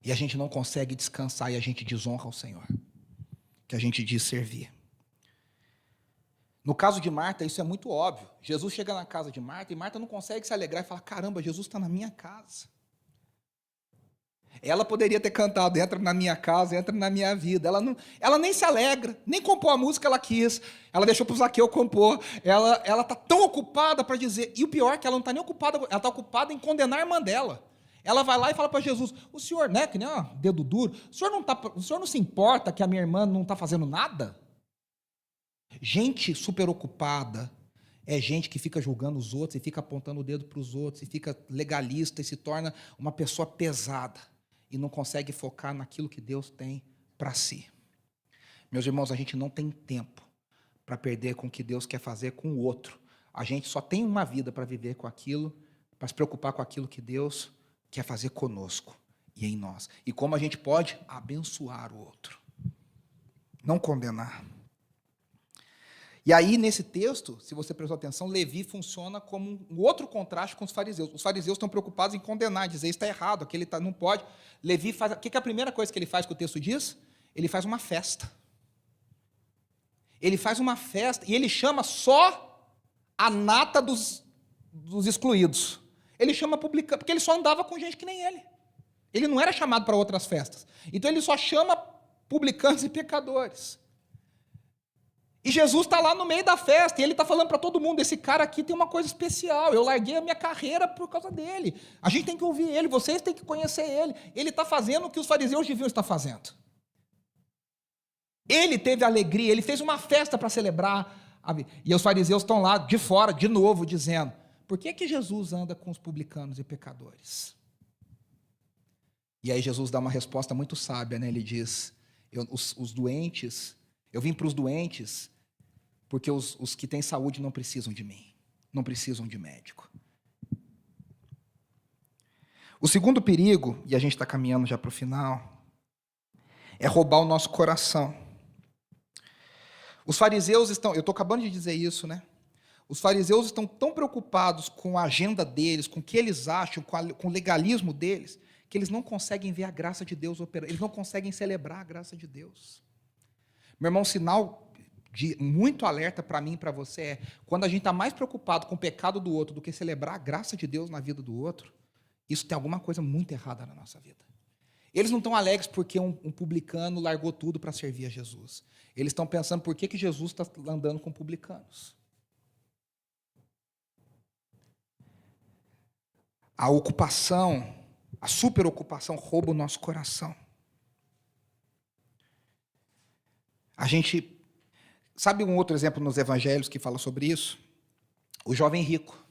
E a gente não consegue descansar e a gente desonra ao Senhor, que a gente diz servir. No caso de Marta, isso é muito óbvio. Jesus chega na casa de Marta e Marta não consegue se alegrar e fala, caramba, Jesus está na minha casa. Ela poderia ter cantado, entra na minha casa, entra na minha vida. Ela nem se alegra, nem compôs a música que ela quis. Ela deixou para o Zaqueu compor. Ela está tão ocupada para dizer... E o pior é que ela não está nem ocupada, ela está ocupada em condenar a irmã dela. Ela vai lá e fala para Jesus, o senhor, né, que nem dedo duro, o senhor não se importa que a minha irmã não está fazendo nada? Gente super ocupada é gente que fica julgando os outros e fica apontando o dedo para os outros e fica legalista e se torna uma pessoa pesada e não consegue focar naquilo que Deus tem para si. Meus irmãos, a gente não tem tempo para perder com o que Deus quer fazer com o outro. A gente só tem uma vida para viver com aquilo, para se preocupar com aquilo que Deus quer fazer conosco e em nós. E como a gente pode abençoar o outro, não condenar. E aí, nesse texto, se você prestou atenção, Levi funciona como um outro contraste com os fariseus. Os fariseus estão preocupados em condenar, dizer isso está errado, aquele não pode. Levi faz... O que é a primeira coisa que ele faz que o texto diz? Ele faz uma festa. Ele faz uma festa e ele chama só a nata dos excluídos. Ele chama publicano, porque ele só andava com gente que nem ele. Ele não era chamado para outras festas. Então ele só chama publicanos e pecadores. E Jesus está lá no meio da festa, e ele está falando para todo mundo, esse cara aqui tem uma coisa especial, eu larguei a minha carreira por causa dele. A gente tem que ouvir ele, vocês têm que conhecer ele. Ele está fazendo o que os fariseus deviam estar fazendo. Ele teve alegria, ele fez uma festa para celebrar. E os fariseus estão lá de fora, de novo, dizendo, por que Jesus anda com os publicanos e pecadores? E aí Jesus dá uma resposta muito sábia, né? Ele diz, os doentes, eu vim para os doentes, porque os que têm saúde não precisam de mim, não precisam de médico. O segundo perigo, e a gente está caminhando já para o final, é roubar o nosso coração. Os fariseus estão, eu estou acabando de dizer isso, né? Os fariseus estão tão preocupados com a agenda deles, com o que eles acham, com o legalismo deles, que eles não conseguem ver a graça de Deus operar, eles não conseguem celebrar a graça de Deus. Meu irmão, sinal de muito alerta para mim e para você é, quando a gente está mais preocupado com o pecado do outro do que celebrar a graça de Deus na vida do outro, Isso tem alguma coisa muito errada na nossa vida. Eles não estão alegres porque um publicano largou tudo para servir a Jesus. Eles estão pensando por que Jesus está andando com publicanos. A ocupação, a superocupação rouba o nosso coração. A gente... Sabe um outro exemplo nos evangelhos que fala sobre isso? O jovem rico.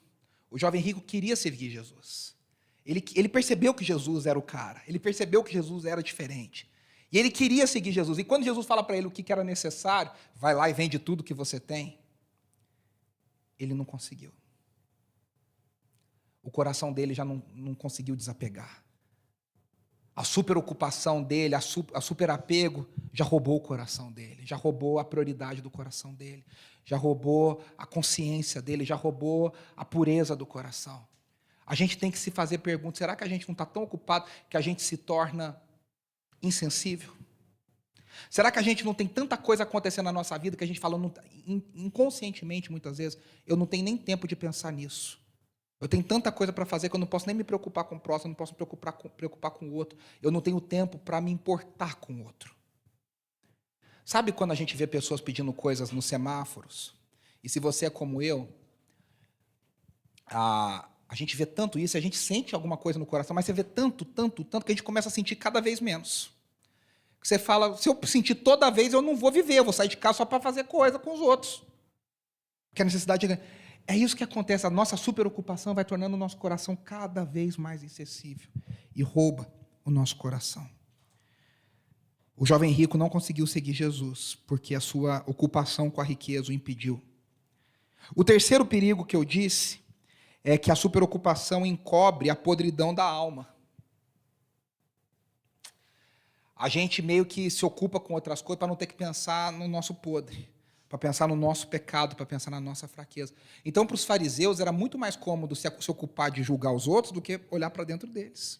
O jovem rico queria servir Jesus. Ele percebeu que Jesus era o cara. Ele percebeu que Jesus era diferente. E ele queria seguir Jesus. E quando Jesus fala para ele o que era necessário, vai lá e vende tudo que você tem, ele não conseguiu. O coração dele já não conseguiu desapegar. A superocupação dele, a superapego, já roubou o coração dele, já roubou a prioridade do coração dele, já roubou a consciência dele, já roubou a pureza do coração. A gente tem que se fazer perguntas, será que a gente não está tão ocupado que a gente se torna insensível? Será que a gente não tem tanta coisa acontecendo na nossa vida que a gente fala inconscientemente, muitas vezes, eu não tenho nem tempo de pensar nisso. Eu tenho tanta coisa para fazer que eu não posso nem me preocupar com o próximo, eu não posso me preocupar com o outro. Eu não tenho tempo para me importar com o outro. Sabe quando a gente vê pessoas pedindo coisas nos semáforos? E se você é como eu, a gente vê tanto isso, a gente sente alguma coisa no coração, mas você vê tanto, tanto, tanto, que a gente começa a sentir cada vez menos. Você fala, se eu sentir toda vez, eu não vou viver, eu vou sair de casa só para fazer coisa com os outros. Porque a necessidade de... É isso que acontece, a nossa superocupação vai tornando o nosso coração cada vez mais insensível e rouba o nosso coração. O jovem rico não conseguiu seguir Jesus, porque a sua ocupação com a riqueza o impediu. O terceiro perigo que eu disse é que a superocupação encobre a podridão da alma. A gente meio que se ocupa com outras coisas para não ter que pensar no nosso podre, para pensar no nosso pecado, para pensar na nossa fraqueza. Então, para os fariseus, era muito mais cômodo se ocupar de julgar os outros do que olhar para dentro deles.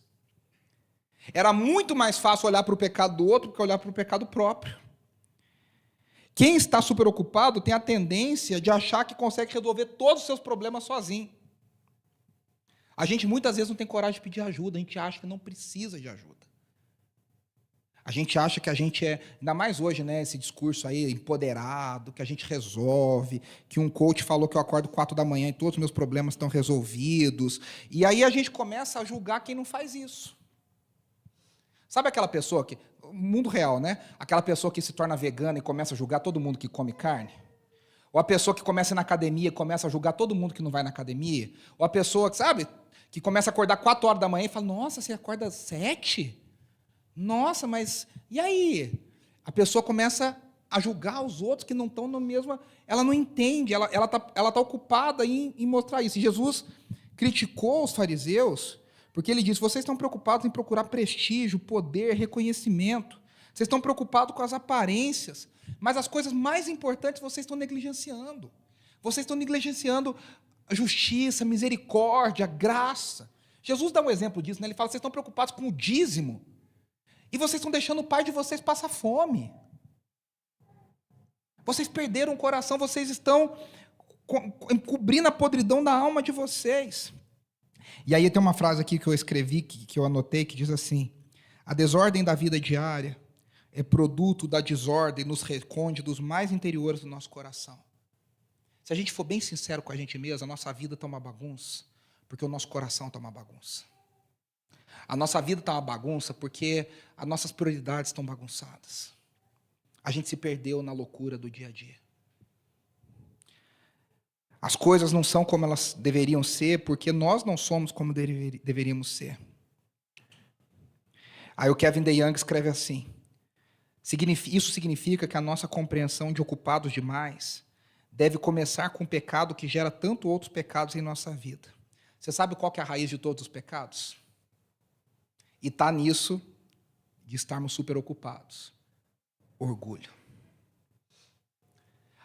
Era muito mais fácil olhar para o pecado do outro do que olhar para o pecado próprio. Quem está super ocupado tem a tendência de achar que consegue resolver todos os seus problemas sozinho. A gente muitas vezes não tem coragem de pedir ajuda, a gente acha que não precisa de ajuda. A gente acha que a gente é, ainda mais hoje, né, esse discurso aí, empoderado, que a gente resolve, que um coach falou que eu acordo 4 da manhã e todos os meus problemas estão resolvidos. E aí a gente começa a julgar quem não faz isso. Sabe aquela pessoa que, mundo real, né? Aquela pessoa que se torna vegana e começa a julgar todo mundo que come carne? Ou a pessoa que começa na academia e começa a julgar todo mundo que não vai na academia? Ou a pessoa que, sabe, que começa a acordar 4 horas da manhã e fala, nossa, você acorda às 7? Nossa, mas e aí? A pessoa começa a julgar os outros que não estão no mesmo... Ela não entende, ela tá ocupada em mostrar isso. E Jesus criticou os fariseus porque ele disse, vocês estão preocupados em procurar prestígio, poder, reconhecimento. Vocês estão preocupados com as aparências, mas as coisas mais importantes vocês estão negligenciando. Vocês estão negligenciando a justiça, a misericórdia, a graça. Jesus dá um exemplo disso, né? Ele fala, vocês estão preocupados com o dízimo, e vocês estão deixando o pai de vocês passar fome. Vocês perderam o coração, vocês estão encobrindo a podridão da alma de vocês. E aí tem uma frase aqui que eu escrevi, que eu anotei, que diz assim, a desordem da vida diária é produto da desordem nos recônditos mais interiores do nosso coração. Se a gente for bem sincero com a gente mesmo, a nossa vida está uma bagunça, porque o nosso coração está uma bagunça. A nossa vida está uma bagunça porque as nossas prioridades estão bagunçadas. A gente se perdeu na loucura do dia a dia. As coisas não são como elas deveriam ser porque nós não somos como deveríamos ser. Aí o Kevin DeYoung escreve assim, isso significa que a nossa compreensão de ocupados demais deve começar com o pecado que gera tanto outros pecados em nossa vida. Você sabe qual que é a raiz de todos os pecados? E está nisso de estarmos super ocupados. Orgulho.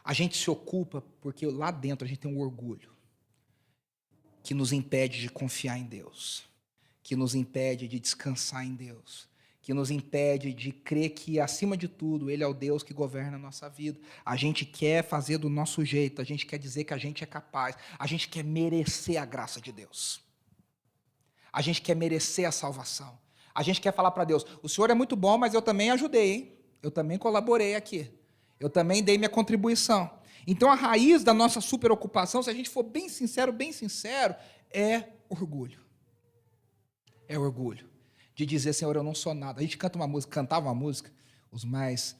A gente se ocupa porque lá dentro a gente tem um orgulho que nos impede de confiar em Deus, que nos impede de descansar em Deus, que nos impede de crer que, acima de tudo, Ele é o Deus que governa a nossa vida. A gente quer fazer do nosso jeito, a gente quer dizer que a gente é capaz, a gente quer merecer a graça de Deus. A gente quer merecer a salvação. A gente quer falar para Deus, o Senhor é muito bom, mas eu também ajudei, hein? Eu também colaborei aqui. Eu também dei minha contribuição. Então, a raiz da nossa superocupação, se a gente for bem sincero, é orgulho. É orgulho. De dizer, Senhor, eu não sou nada. A gente cantava uma música, os mais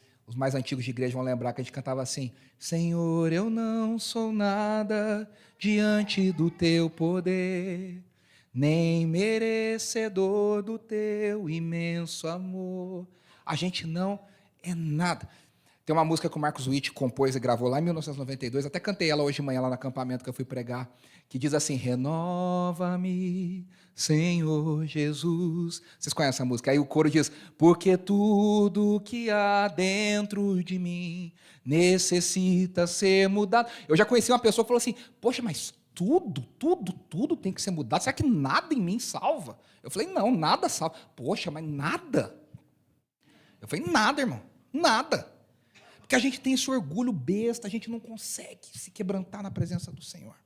antigos de igreja vão lembrar que a gente cantava assim, Senhor, eu não sou nada diante do teu poder, nem merecedor do teu imenso amor. A gente não é nada. Tem uma música que o Marcos Witt compôs e gravou lá em 1992, até cantei ela hoje de manhã lá no acampamento que eu fui pregar, que diz assim, renova-me, Senhor Jesus. Vocês conhecem essa música? Aí o coro diz, porque tudo que há dentro de mim necessita ser mudado. Eu já conheci uma pessoa que falou assim, poxa, mas tudo tem que ser mudado. Será que nada em mim salva? Eu falei, não, nada salva. Poxa, mas nada. Eu falei, nada, irmão, nada. Porque a gente tem esse orgulho besta, a gente não consegue se quebrantar na presença do Senhor.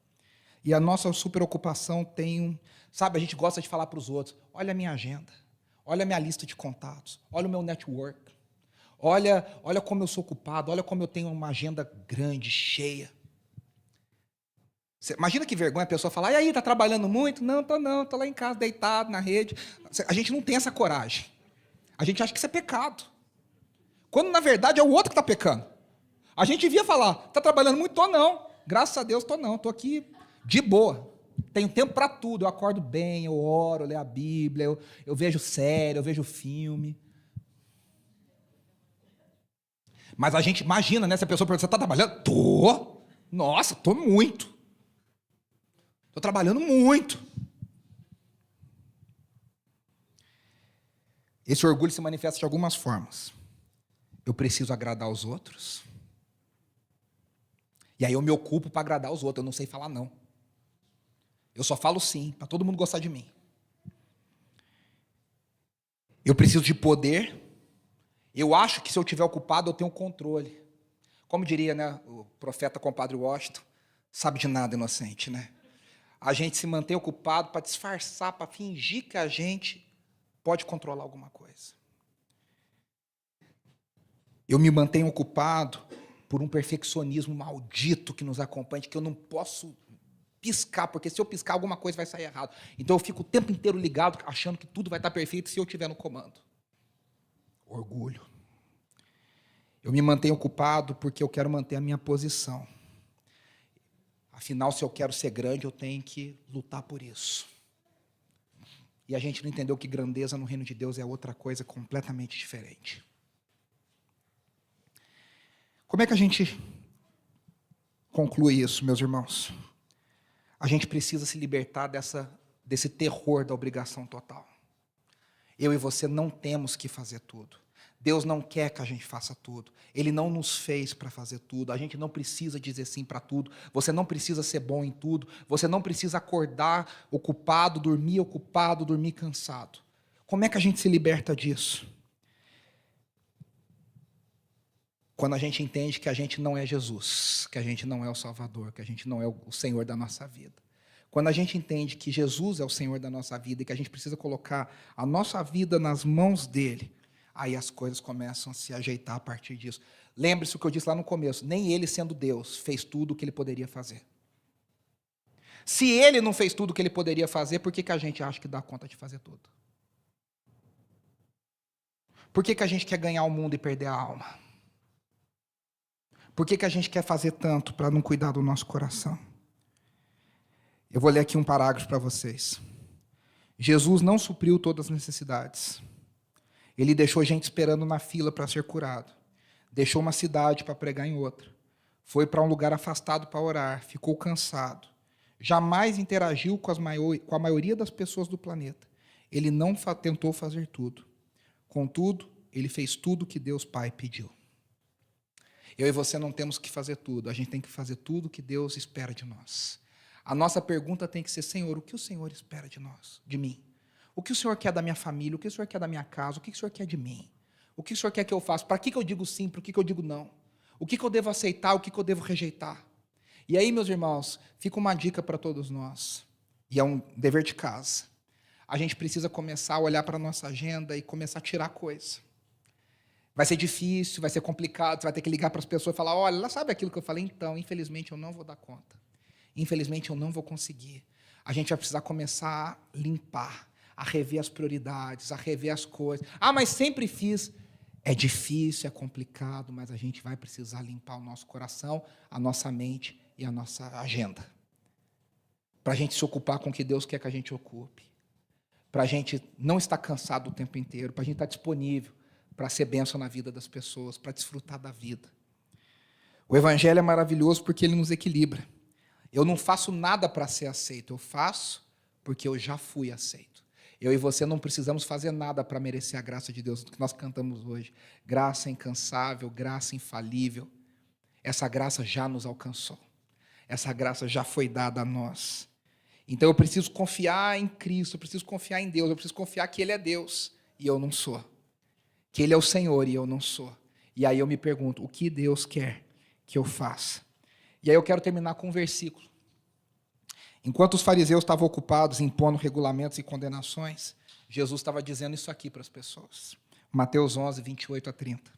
E a nossa superocupação tem sabe, a gente gosta de falar para os outros, olha a minha agenda, olha a minha lista de contatos, olha o meu network, olha como eu sou ocupado, olha como eu tenho uma agenda grande, cheia. Imagina que vergonha a pessoa falar, e aí, está trabalhando muito? Não, estou lá em casa, deitado na rede. A gente não tem essa coragem. A gente acha que isso é pecado. Quando, na verdade, é o outro que está pecando. A gente devia falar, está trabalhando muito? Estou não. Graças a Deus, estou não. Estou aqui de boa. Tenho tempo para tudo. Eu acordo bem, eu oro, eu leio a Bíblia, eu vejo série, eu vejo filme. Mas a gente imagina, né? Se a pessoa pergunta, você está trabalhando? Estou. Nossa, estou muito. Estou trabalhando muito. Esse orgulho se manifesta de algumas formas. Eu preciso agradar os outros. E aí eu me ocupo para agradar os outros. Eu não sei falar não. Eu só falo sim, para todo mundo gostar de mim. Eu preciso de poder. Eu acho que se eu estiver ocupado, eu tenho controle. Como diria, né, o profeta compadre Washington, sabe de nada, inocente, né? A gente se mantém ocupado para disfarçar, para fingir que a gente pode controlar alguma coisa. Eu me mantenho ocupado por um perfeccionismo maldito que nos acompanha, que eu não posso piscar, porque se eu piscar, alguma coisa vai sair errado. Então eu fico o tempo inteiro ligado, achando que tudo vai estar perfeito se eu estiver no comando. Orgulho. Eu me mantenho ocupado porque eu quero manter a minha posição. Afinal, se eu quero ser grande, eu tenho que lutar por isso. E a gente não entendeu que grandeza no reino de Deus é outra coisa completamente diferente. Como é que a gente conclui isso, meus irmãos? A gente precisa se libertar desse terror da obrigação total. Eu e você não temos que fazer tudo. Deus não quer que a gente faça tudo. Ele não nos fez para fazer tudo. A gente não precisa dizer sim para tudo. Você não precisa ser bom em tudo. Você não precisa acordar ocupado, dormir cansado. Como é que a gente se liberta disso? Quando a gente entende que a gente não é Jesus, que a gente não é o Salvador, que a gente não é o Senhor da nossa vida. Quando a gente entende que Jesus é o Senhor da nossa vida e que a gente precisa colocar a nossa vida nas mãos dele, aí as coisas começam a se ajeitar a partir disso. Lembre-se o que eu disse lá no começo, nem ele, sendo Deus, fez tudo o que ele poderia fazer. Se ele não fez tudo o que ele poderia fazer, por que a gente acha que dá conta de fazer tudo? Por que a gente quer ganhar o mundo e perder a alma? Por que a gente quer fazer tanto para não cuidar do nosso coração? Eu vou ler aqui um parágrafo para vocês. Jesus não supriu todas as necessidades. Ele deixou gente esperando na fila para ser curado. Deixou uma cidade para pregar em outra. Foi para um lugar afastado para orar. Ficou cansado. Jamais interagiu com a maioria das pessoas do planeta. Ele não tentou fazer tudo. Contudo, ele fez tudo o que Deus Pai pediu. Eu e você não temos que fazer tudo. A gente tem que fazer tudo o que Deus espera de nós. A nossa pergunta tem que ser, Senhor, o que o Senhor espera de nós, de mim? O que o Senhor quer da minha família? O que o Senhor quer da minha casa? O que o Senhor quer de mim? O que o Senhor quer que eu faça? Para que eu digo sim? Para que eu digo não? O que eu devo aceitar? O que eu devo rejeitar? E aí, meus irmãos, fica uma dica para todos nós. E é um dever de casa. a gente precisa começar a olhar para a nossa agenda e começar a tirar coisa. Vai ser difícil, vai ser complicado, você vai ter que ligar para as pessoas e falar, olha, ela sabe aquilo que eu falei? Então, infelizmente, eu não vou dar conta. Infelizmente, eu não vou conseguir. A gente vai precisar começar a limpar, a rever as prioridades, a rever as coisas. Ah, mas sempre fiz. É difícil, é complicado, mas a gente vai precisar limpar o nosso coração, a nossa mente e a nossa agenda. Para a gente se ocupar com o que Deus quer que a gente ocupe. Para a gente não estar cansado o tempo inteiro, para a gente estar disponível para ser bênção na vida das pessoas, para desfrutar da vida. O Evangelho é maravilhoso porque ele nos equilibra. Eu não faço nada para ser aceito, eu faço porque eu já fui aceito. Eu e você não precisamos fazer nada para merecer a graça de Deus, do que nós cantamos hoje. Graça incansável, graça infalível. Essa graça já nos alcançou. Essa graça já foi dada a nós. Então eu preciso confiar em Cristo, eu preciso confiar em Deus, eu preciso confiar que Ele é Deus e eu não sou. Que Ele é o Senhor e eu não sou. E aí eu me pergunto, o que Deus quer que eu faça? E aí eu quero terminar com um versículo. Enquanto os fariseus estavam ocupados impondo regulamentos e condenações, Jesus estava dizendo isso aqui para as pessoas. Mateus 11, 28 a 30.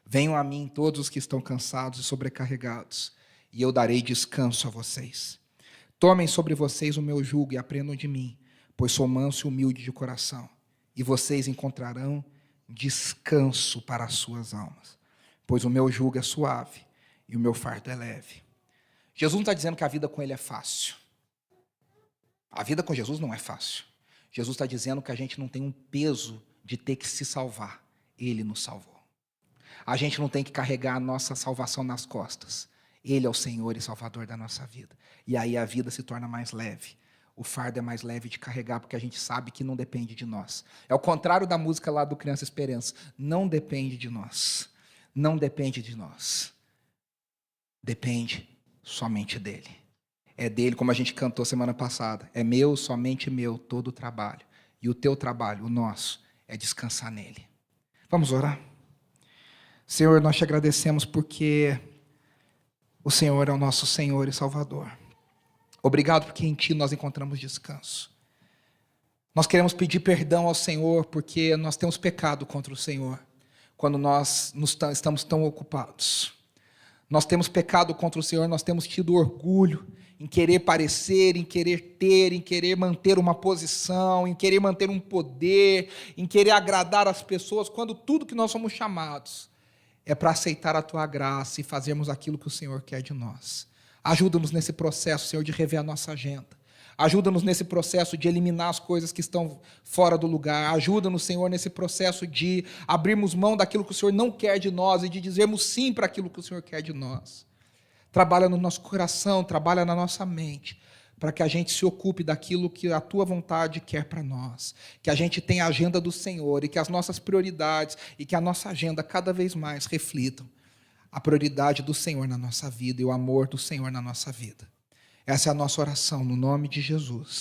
Venham a mim todos os que estão cansados e sobrecarregados, e eu darei descanso a vocês. Tomem sobre vocês o meu jugo e aprendam de mim, pois sou manso e humilde de coração, e vocês encontrarão descanso para as suas almas, pois o meu jugo é suave e o meu fardo é leve. Jesus não está dizendo que a vida com Ele é fácil. A vida com Jesus não é fácil. Jesus está dizendo que a gente não tem um peso de ter que se salvar. Ele nos salvou. A gente não tem que carregar a nossa salvação nas costas. Ele é o Senhor e Salvador da nossa vida. E aí a vida se torna mais leve. O fardo é mais leve de carregar, porque a gente sabe que não depende de nós. É o contrário da música lá do Criança Esperança. Não depende de nós. Não depende de nós. Depende somente dele. É dele, como a gente cantou semana passada. É meu, somente meu, todo o trabalho. E o teu trabalho, o nosso, é descansar nele. Vamos orar? Senhor, nós te agradecemos porque o Senhor é o nosso Senhor e Salvador. Obrigado porque em Ti nós encontramos descanso. Nós queremos pedir perdão ao Senhor porque nós temos pecado contra o Senhor quando nós estamos tão ocupados. Nós temos pecado contra o Senhor, nós temos tido orgulho em querer parecer, em querer ter, em querer manter uma posição, em querer manter um poder, em querer agradar as pessoas, quando tudo que nós somos chamados é para aceitar a Tua graça e fazermos aquilo que o Senhor quer de nós. Ajuda-nos nesse processo, Senhor, de rever a nossa agenda. Ajuda-nos nesse processo de eliminar as coisas que estão fora do lugar. Ajuda-nos, Senhor, nesse processo de abrirmos mão daquilo que o Senhor não quer de nós e de dizermos sim para aquilo que o Senhor quer de nós. Trabalha no nosso coração, trabalha na nossa mente, para que a gente se ocupe daquilo que a Tua vontade quer para nós. Que a gente tenha a agenda do Senhor e que as nossas prioridades e que a nossa agenda cada vez mais reflitam a prioridade do Senhor na nossa vida e o amor do Senhor na nossa vida. Essa é a nossa oração, no nome de Jesus.